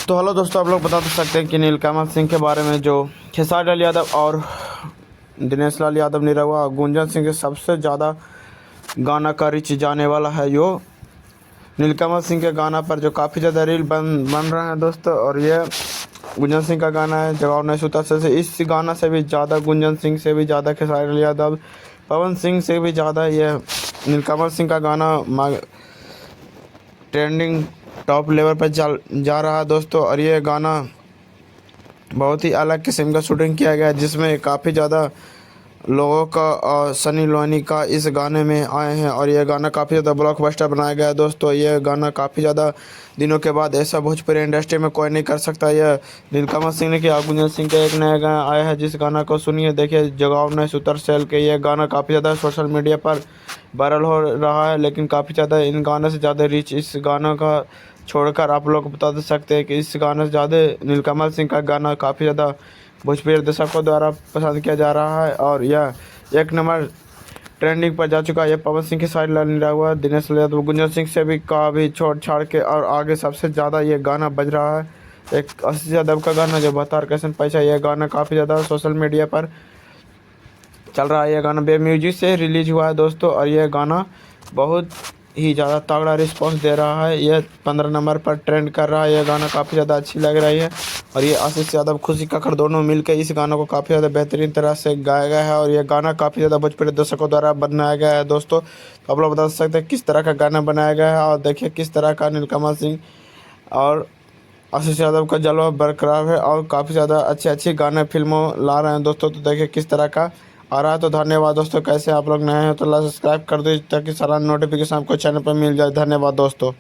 तो हेलो दोस्तों, आप लोग बता तो सकते हैं कि नीलकमल सिंह के बारे में, जो खेसारी लाल यादव और दिनेश लाल यादव ने रहा गुंजन सिंह के सबसे ज़्यादा गाना का रीच जाने वाला है यो नीलकमल सिंह के गाना पर, जो काफ़ी ज़्यादा रील बन रहा है दोस्तों। और ये गुंजन सिंह का गाना है जवाब नहीं सुता से। इस गाना से भी ज़्यादा, गुंजन सिंह से भी ज़्यादा, खेसारी लाल यादव, पवन सिंह से भी ज़्यादा ये नीलकमल सिंह का गाना ट्रेंडिंग टॉप लेवल पर जा रहा है दोस्तों। और ये गाना बहुत ही अलग किस्म का शूटिंग किया गया है, जिसमें काफ़ी ज़्यादा लोगों का और सनी लियोनी का इस गाने में आए हैं। और ये गाना काफ़ी ज़्यादा ब्लॉकबस्टर बनाया गया है दोस्तों। ये गाना काफ़ी ज़्यादा दिनों के बाद ऐसा भोजपुरी इंडस्ट्री में कोई नहीं कर सकता। यह नीलकमल सिंह ने किया। गुंजन सिंह का एक नया गाना आया है, जिस गाना को सुनिए, देखिए, जगाओ नहीं सुतर सेल के। ये गाना काफ़ी ज़्यादा सोशल मीडिया पर वायरल हो रहा है, लेकिन काफ़ी ज़्यादा इन गाने से ज़्यादा रीच इस गाना का छोड़कर आप लोग बता दे सकते हैं कि इस गाने से ज़्यादा नीलकमल सिंह का गाना काफ़ी ज़्यादा भोजपुरी दर्शकों द्वारा पसंद किया जा रहा है। और यह एक नंबर ट्रेंडिंग पर जा चुका है। यह पवन सिंह के साइड लाल हुआ, दिनेश लाल यादव, गुंजन सिंह से भी का भी छोड़ छाड़ के और आगे सबसे ज़्यादा ये गाना बज रहा है। एक 80 यादव का गाना, जो बता कैसन पैसा, यह गाना काफ़ी ज़्यादा सोशल मीडिया पर चल रहा है। यह गाना बे म्यूजिक से रिलीज हुआ है दोस्तों। और यह गाना बहुत ही ज़्यादा तगड़ा रिस्पॉन्स दे रहा है। यह 15 नंबर पर ट्रेंड कर रहा है। यह गाना काफ़ी ज़्यादा अच्छी लग रही है। और ये आशीष यादव, खुशी कक्कड़ दोनों मिलकर इस गाना को काफ़ी ज़्यादा बेहतरीन तरह से गाया गया है। और यह गाना काफ़ी ज़्यादा भोजपुरी दर्शकों द्वारा बनाया गया है दोस्तों। तो आप लोग बता सकते हैं किस तरह का गाना बनाया गया है। और देखिए किस तरह का नीलकमल सिंह और आशीष यादव का जलवा बरकरार है, और काफ़ी ज़्यादा अच्छे गाने फिल्मों ला रहे हैं दोस्तों। तो देखिए किस तरह का आ रहा है। तो धन्यवाद दोस्तों। कैसे आप लोग नए हैं तो सब्सक्राइब कर दीजिए, ताकि सारा नोटिफिकेशन आपको चैनल पर मिल जाए। धन्यवाद दोस्तों।